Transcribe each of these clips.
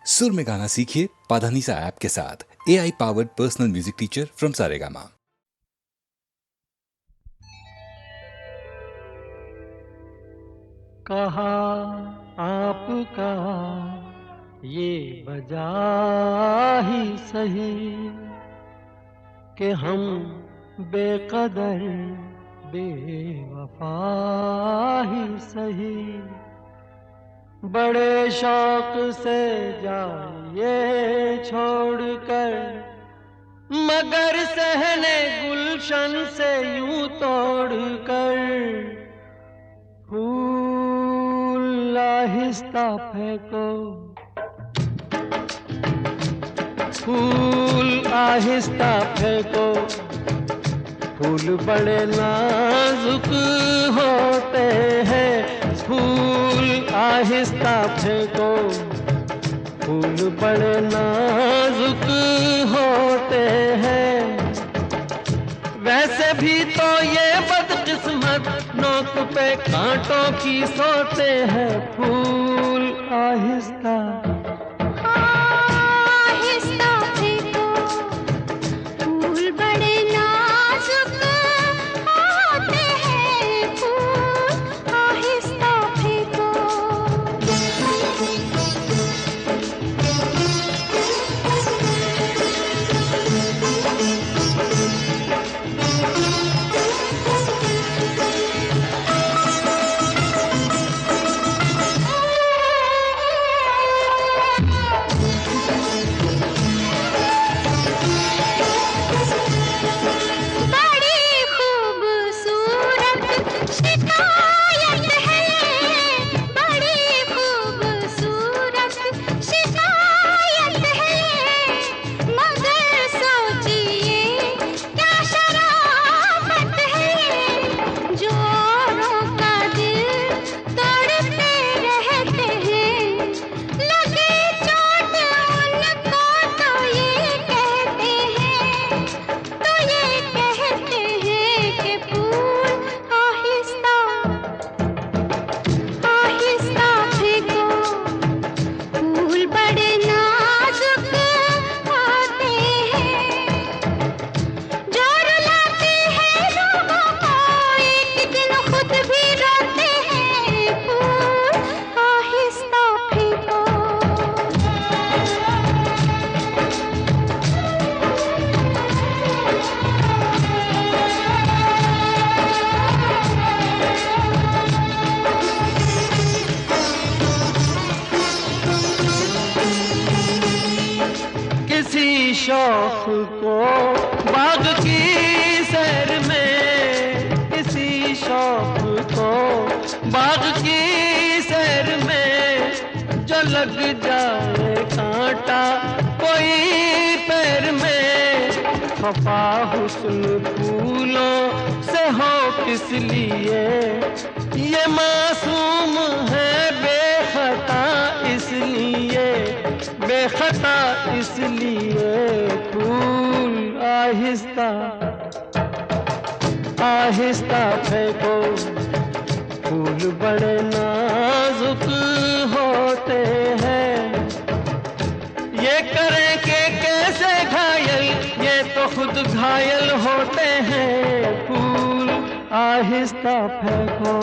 सुर में गाना सीखिए पाधानीसा ऐप के साथ। AI powered personal music teacher from Saregama. कहा आपका ये वजह ही सही कि हम बेकदर बेवफा ही सही, बड़े शौक से जाइए छोड़कर, मगर सहने गुलशन से यूं तोड़कर, फूल आहिस्ता फेंको, फूल आहिस्ता फेंको, फूल बड़े नाजुक होते हैं, फूल आहिस्ता फेंको, फूल बड़े नाजुक होते हैं। वैसे भी तो ये बदकिस्मत नोक पे कांटों की सोते हैं, फूल आहिस्ता शौक को बाग की सैर में, किसी शौक को बाग की सैर में, जो लग जाए कांटा कोई पैर में, खफा हुस्न फूलों से हो किस लिए, ये मासूम है बेखता इसलिए, बेखता इसलिए, फूल आहिस्ता आहिस्ता फेंको, फूल बड़े नाजुक होते हैं। ये करें कि कैसे घायल, ये तो खुद घायल होते हैं, फूल आहिस्ता फेंको।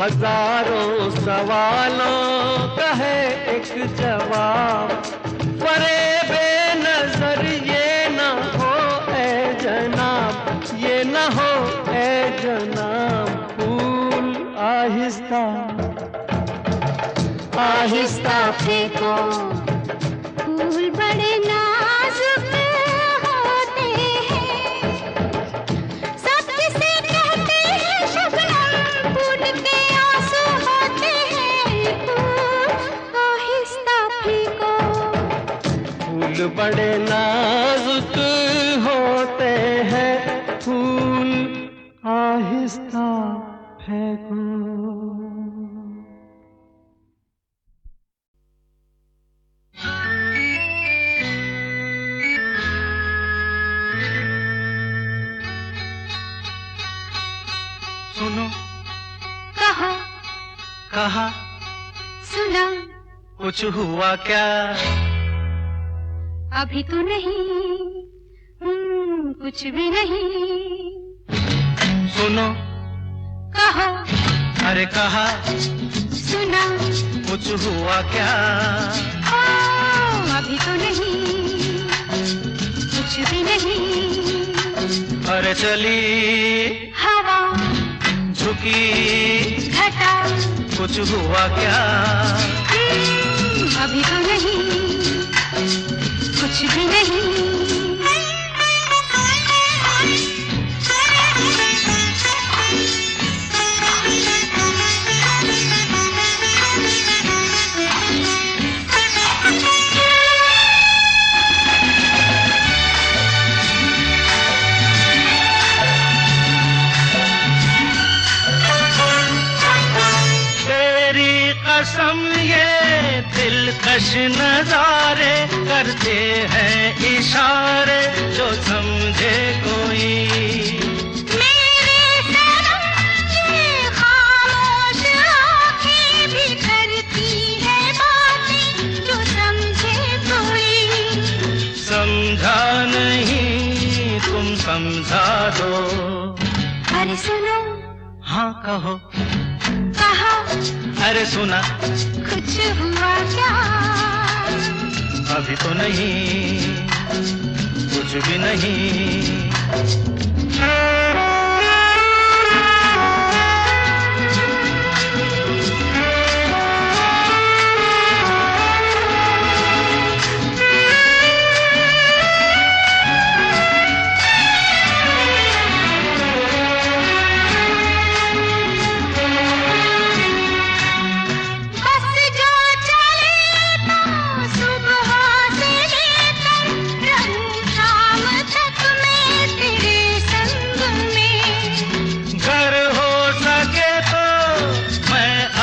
हजारों सवालों का है एक जवाब, फरेबे नजर ये न हो ए जनाब, ये न हो ए जनाब, फूल आहिस्ता आहिस्ता फेंको, फूल बड़े नाजुक होते हैं। बड़े नाजुक होते हैं फूल आहिस्ता फेंको। सुनो, कहो, कहा, सुना, कुछ हुआ क्या? अभी तो नहीं, कुछ भी नहीं। सुनो, कहो, अरे कहा, सुना, कुछ हुआ क्या? ओ, अभी तो नहीं, कुछ भी नहीं। अरे चली हवा, झुकी घटा, कुछ हुआ क्या? अभी तो नहीं, कुछ भी नहीं। कसम ये दिलकश नजारे करते हैं इशारे जो समझे कोई। मेरे सनम ये खामोश आँखें भी करती है बातें जो समझे कोई। समझा नहीं तुम समझा दो। अरे सुनो, हाँ कहो, कहा, अरे सुना, कुछ हुआ क्या? अभी तो नहीं, कुछ भी नहीं।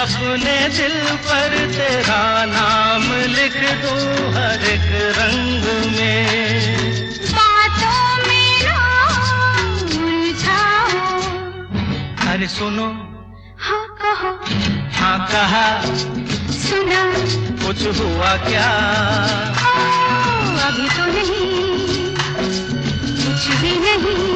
अपने दिल पर तेरा नाम लिख दूं हर एक रंग में। बातों में ना उलझाओ। अरे सुनो, हाँ कहो, हाँ कहा, सुना, कुछ हुआ क्या? अभी तो नहीं, कुछ भी नहीं।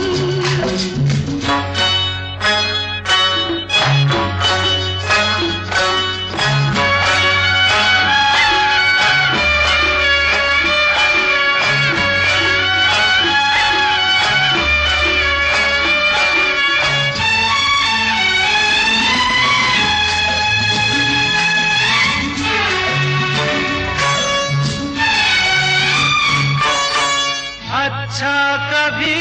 अच्छा कभी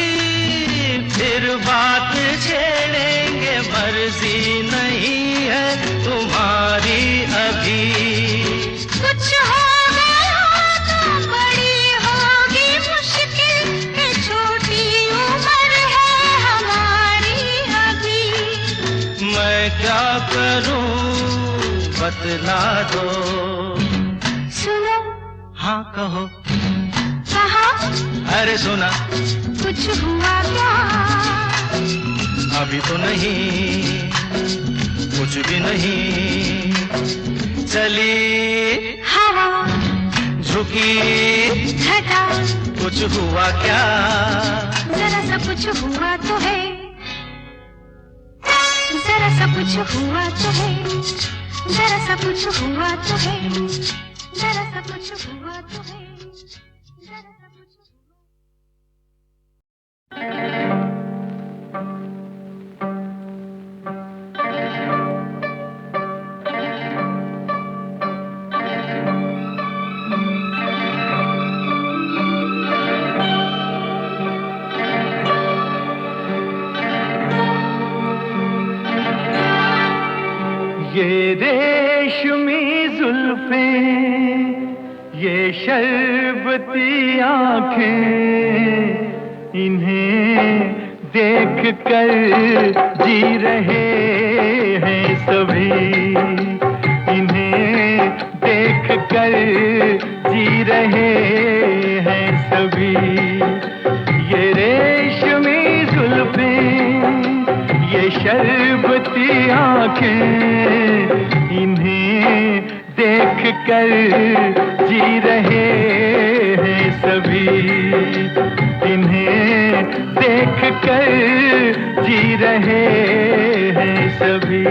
फिर बात छेड़ेंगे, मर्जी नहीं है तुम्हारी अभी। कुछ हो गया तो बड़ी होगी मुश्किल, ये छोटी उम्र है हमारी अभी। मैं क्या करूं बतला दो। सुनो, हाँ कहो, कहा, अरे सुना, कुछ हुआ क्या? अभी तो नहीं, कुछ भी नहीं। चली हवा, झुकी घटा, कुछ हुआ क्या? जरा सा कुछ हुआ तो है, जरा सा कुछ हुआ तो है, जरा सा कुछ हुआ तो है, जरा सा कुछ हुआ तो है, जरा सा कुछ। ये रेशमी जुल्फें, ये शर्ब शर्बती आंखें, इन्हें देख कर जी रहे हैं सभी, इन्हें देख कर जी रहे हैं सभी। ये रेशमी जुल्फें, ये शर्बती आंखें, इन्हें देख कर जी रहे हैं सभी, इन्हें देख कर जी रहे हैं सभी।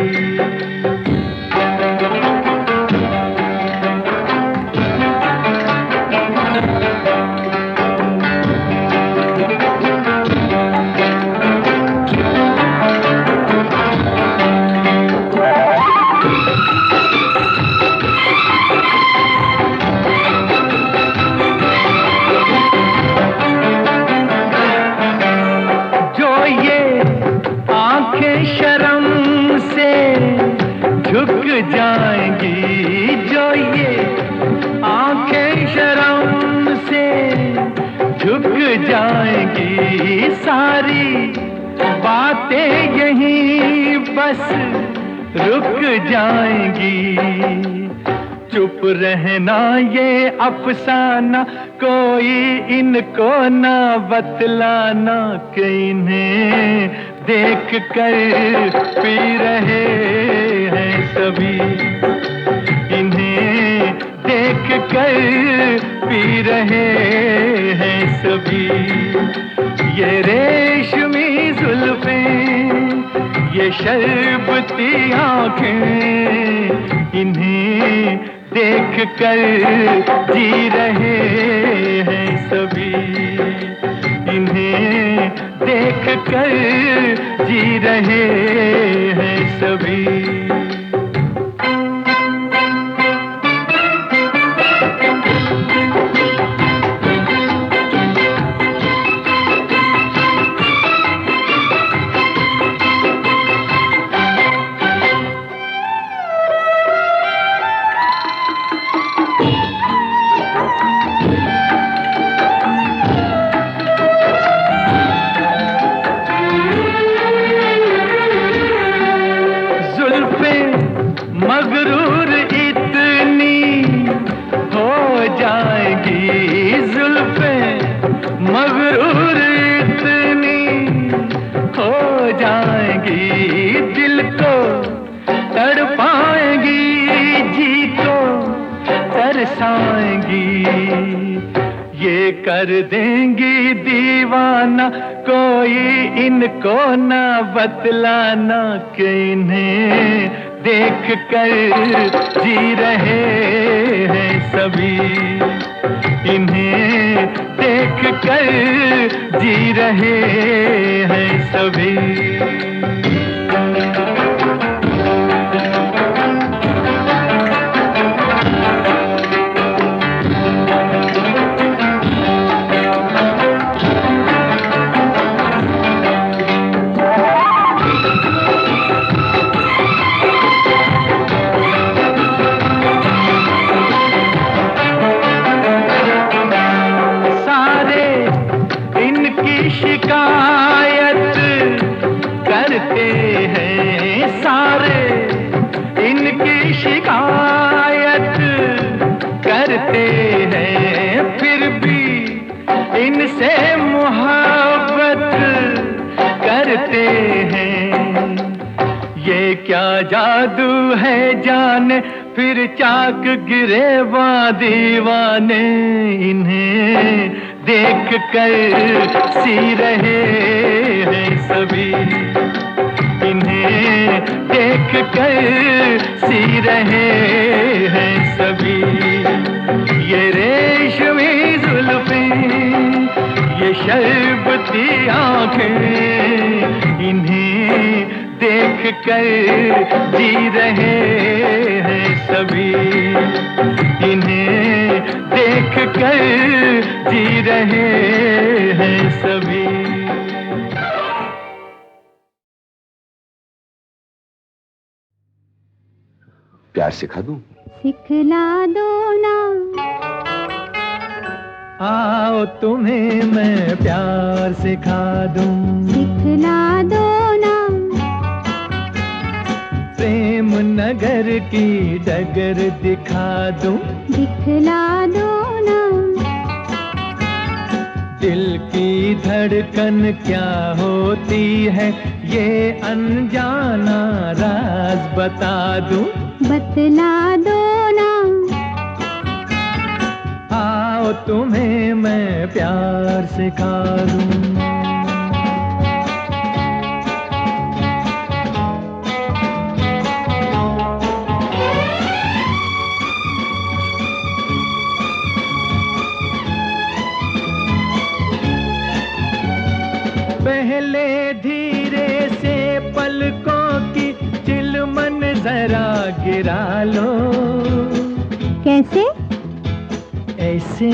झुक जाएंगी जो ये आंखें शर्म से झुक जाएंगी, सारी बातें यहीं बस रुक जाएंगी। चुप रहना ये अफसाना, कोई इनको ना बतलाना कि इन्हें देख कर पी रहे हैं सभी, इन्हें देख कर पी रहे हैं सभी। ये रेशमी जुल्फें, ये शर्बती आंखें, इन्हें देख कर जी रहे हैं सभी, इन्हें देख कर जी रहे हैं सभी। मगरूर इतनी हो जाएगी, जुल्फें मगरूर इतनी हो जाएगी, दिल को तड़पाएंगी, जी को तरसाएंगी। ये कर देंगी दीवाना, कोई इनको ना बतलाना कि इन्हें देख कर जी रहे हैं सभी, इन्हें देख कर जी रहे हैं सभी। शिकायत करते हैं सारे, इनकी शिकायत करते हैं, फिर भी इनसे मोहब्बत करते हैं। ये क्या जादू है जाने, फिर चाक गिरे दीवाने, इन्हें देख कर सी रहे हैं सभी, इन्हें देख कर सी रहे हैं सभी। ये रेशमी जुल्फें, ये शर्बती आंखें, इन्हें देख कर जी रहे हैं सभी, इन्हें देख कर जी रहे हैं सभी। प्यार सिखा दूं? सिखला दो ना, आओ तुम्हें मैं प्यार सिखा दूं, दिखला दो ना प्रेम नगर की डगर दिखा दूं, दिखला दो ना दिल की धड़कन क्या होती है ये अनजाना राज बता दूं, बतला दो ना आओ तुम्हें मैं प्यार सिखा दूं। पहले धीरे से पलकों की चिलमन जरा गिरा लो, कैसे ऐसे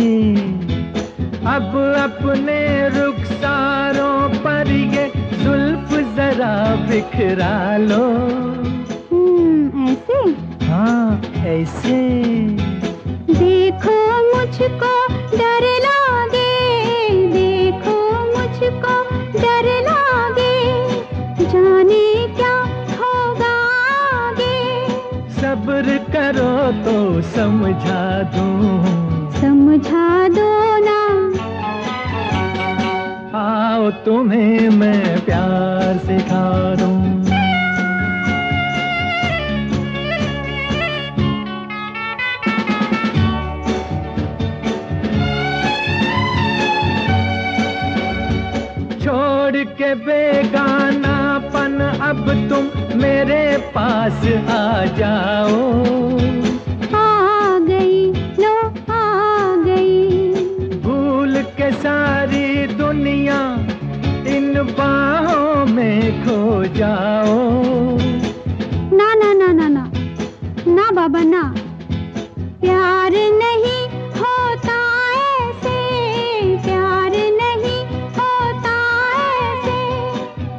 अब अपने रुखसारों पर ये जुल्फ जरा बिखरा लो, ऐसे हाँ ऐसे देखो मुझको डर लागे, देखो मुझको डर लागे, जाने क्या होगा आगे, सब्र करो तो समझा दूं, समझा दो ना आओ तुम्हें मैं प्यार सिखा दूं। छोड़ के बेगानापन अब तुम मेरे पास आ जाओ, आ गई लो आ गई, भूल के सारी दुनिया इन बाहों में खो जाओ, ना ना ना ना ना ना बाबा ना, प्यार नहीं होता ऐसे, प्यार नहीं होता ऐसे,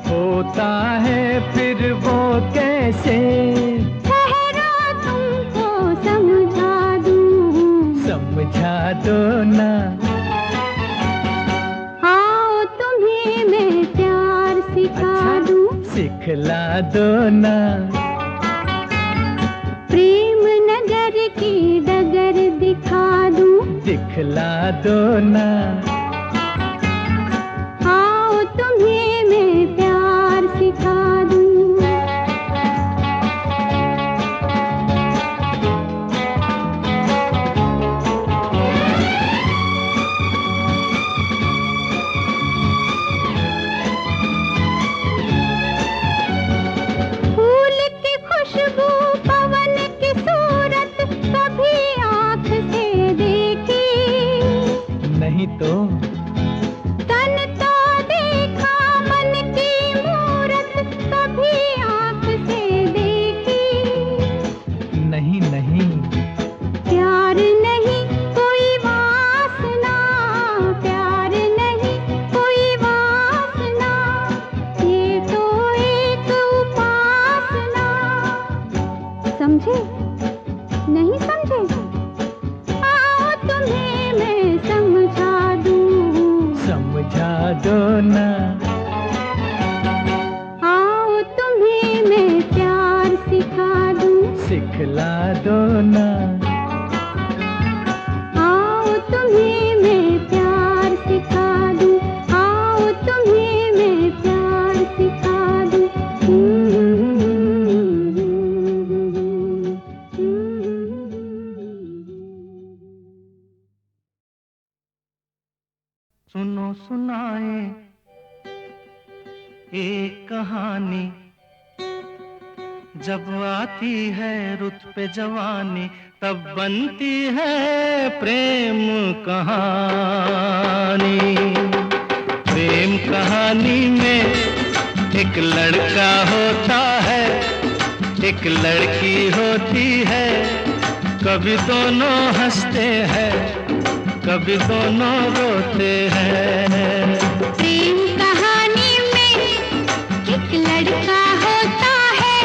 होता है फिर वो कैसे, ठहरो तुमको समझा दूं, समझा दो ना आओ तुम्हें मैं प्यार सिखा दूं, सिखला दो ना प्रेम नगर की डगर दिखा दूं, दिखला दो ना आओ तुम्हें मैं प्यार सिखा दूं। फूल की खुशबू पवन की सूरत कभी आँख से देखी, नहीं तो तन तो देखा मन की मूरत कभी आँख से देखी, नहीं नहीं प्यार नहीं कोई वासना, प्यार नहीं कोई वासना, ये तो एक उपासना, समझे नहीं समझे, आओ तुम्हें मैं समझा दूं, समझा दो ना आओ तुम्हें मैं प्यार सिखा दूं, सिखला दो ना आओ तुम्हें मैं प्यार सिखा दूं, आओ तुम्हें मैं प्यार सिखा दूं। सुनो सुनाए एक कहानी, जब आती है रुत पे जवानी तब बनती है प्रेम कहानी। प्रेम कहानी में एक लड़का होता है, एक लड़की होती है, कभी दोनों हंसते हैं, कभी दोनों रोते हैं। प्रेम कहानी में एक लड़का होता है,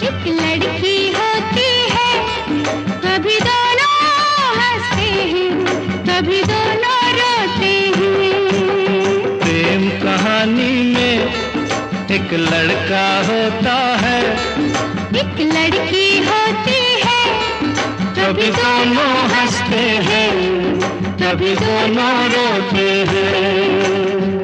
एक लड़की होती है, कभी दोनों हंसते हैं, कभी दोनों कहानी में एक लड़का होता है, एक लड़की होती है, कभी दोनों हंसते हैं, कभी दोनों रोते हैं।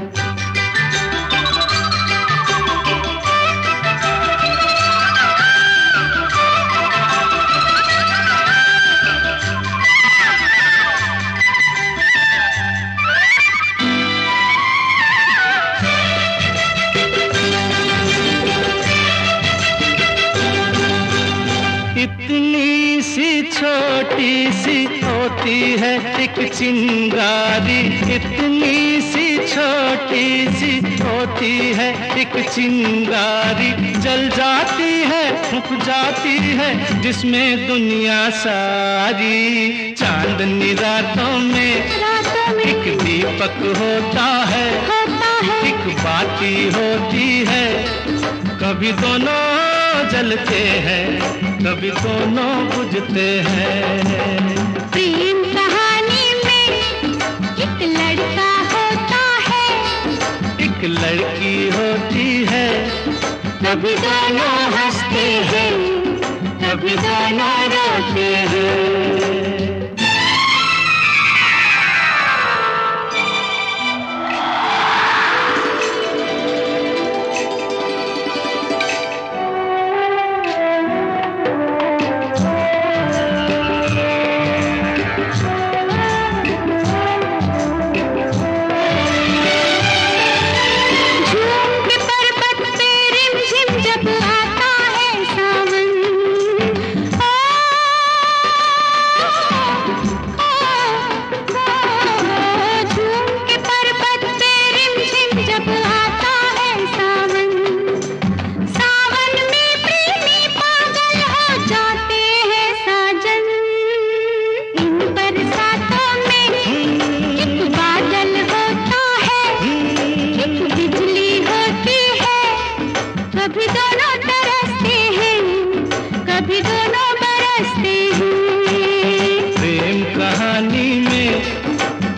इतनी सी छोटी सी होती है एक चिंगारी, इतनी सी छोटी सी होती है एक चिंगारी, जल जाती है फूंक जाती है जिसमें दुनिया सारी। चांदनी रातों में एक दीपक होता है, एक बाती होती है, कभी दोनों जलते हैं, कभी दोनों बुझते हैं। प्रेम कहानी में एक लड़का होता है, एक लड़की होती है, कभी दोनों हंसते हैं, कभी दोनों रोते हैं। कभी दोनों तरसते हैं, कभी दोनों बरसते हैं। प्रेम कहानी में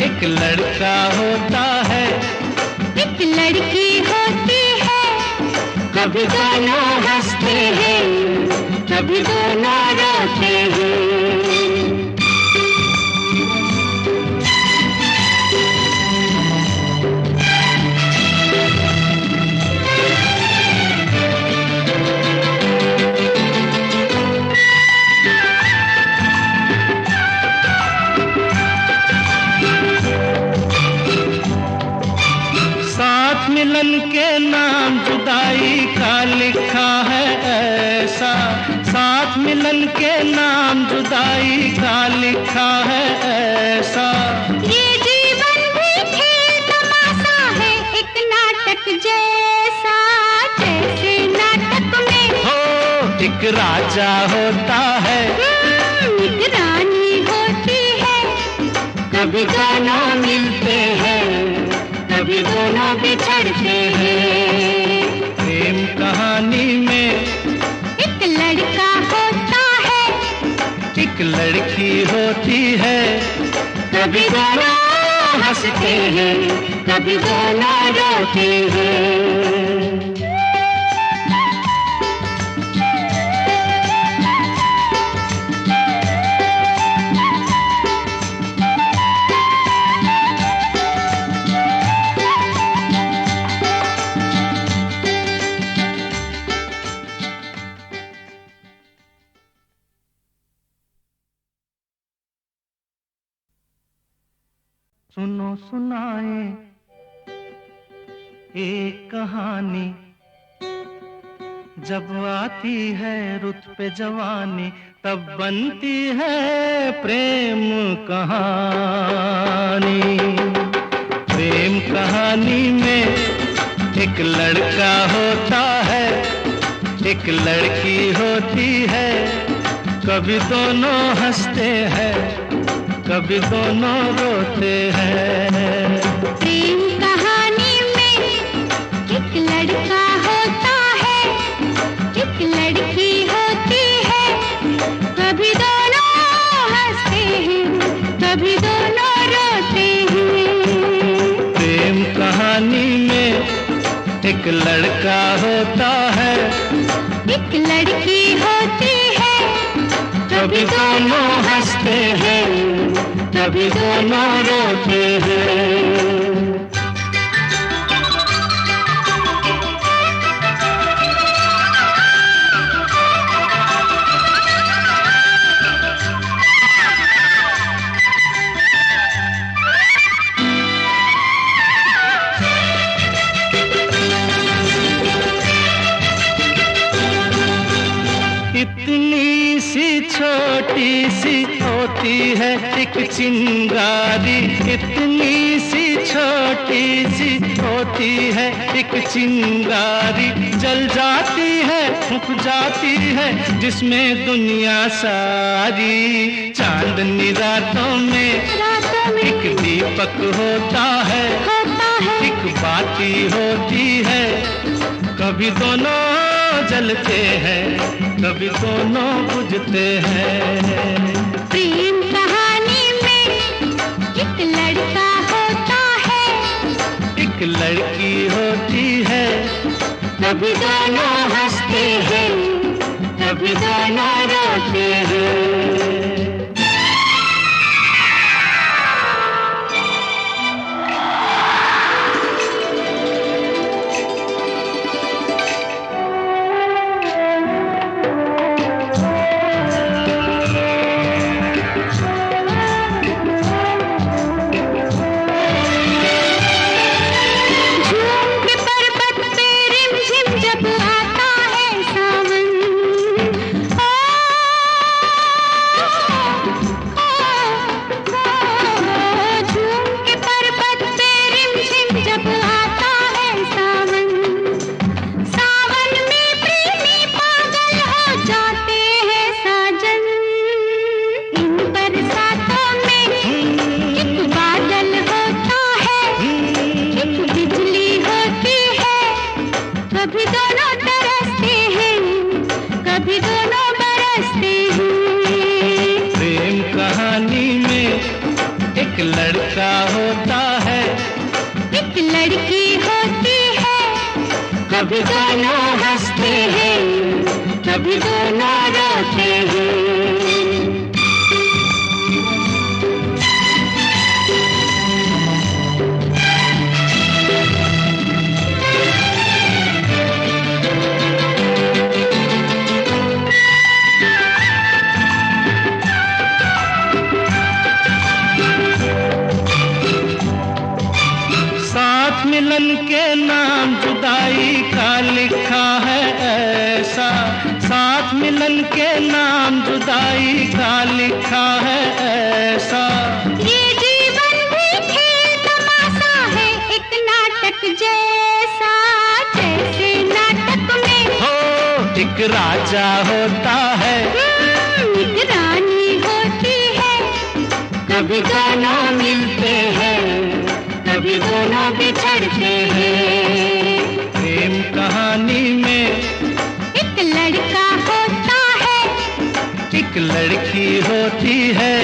एक लड़का होता है, एक लड़की होती है, कभी दोनों हंसते हैं, कभी दोनों रोते हैं। मिलन के नाम जुदाई का लिखा है ऐसा, साथ मिलन के नाम जुदाई का लिखा है ऐसा। ये जीवन भी खेल तमाशा है एक नाटक जैसा, जैसे नाटक में हो एक राजा होता है, एक रानी होती है, कभी दोनों मिलते हैं, कभी दोनों बिछड़ते हैं। प्रेम कहानी में एक लड़का होता है, एक लड़की होती है, कभी दोनों हंसते हैं, कभी दोनों रोते हैं। सुनो सुनाए एक कहानी, जब आती है रुत पे जवानी तब बनती है प्रेम कहानी। प्रेम कहानी में एक लड़का होता है, एक लड़की होती है, कभी दोनों हंसते हैं, कभी दोनों रोते हैं। प्रेम कहानी में एक लड़का होता है, एक लड़की होती है, कभी दोनों हंसते हैं, कभी दोनों रोते हैं। प्रेम कहानी में एक लड़का होता है, एक लड़की होती है, कभी दोनों हंसते हैं, कभी दोनों रोते हैं। इतनी सी छोटी सी होती है एक चिंगारी, इतनी सी छोटी सी होती है एक चिंगारी, जल जाती है फूंक जाती है जिसमें दुनिया सारी। चांदनी रातों में एक दीपक होता है, एक बाती होती है, कभी दोनों जलते हैं, कभी दोनों बुझते हैं। प्रेम कहानी में एक लड़का होता है, एक लड़की होती है, कभी दोनों हंसते हैं, कभी दोनों रोते हैं। कभी दोनों तरसते हैं, कभी दोनों बरसते हैं। प्रेम कहानी में एक लड़का होता है, एक लड़की होती है, कभी दोनों हंसते हैं, कभी दोनों रोते हैं। मिलन के नाम जुदाई का लिखा है ऐसा, साथ मिलन के नाम जुदाई का लिखा है ऐसा। ये जीवन भी खेल तमाशा है एक नाटक जैसा, जैसे नाटक में हो एक राजा होता है, एक रानी होती है, कभी दोनों मिलते हैं, कभी दोनों बिछड़ते हैं। प्रेम कहानी में एक लड़का होता है, एक लड़की होती है,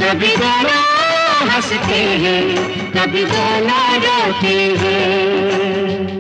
कभी दोनों हंसते हैं, कभी दोनों रोते हैं।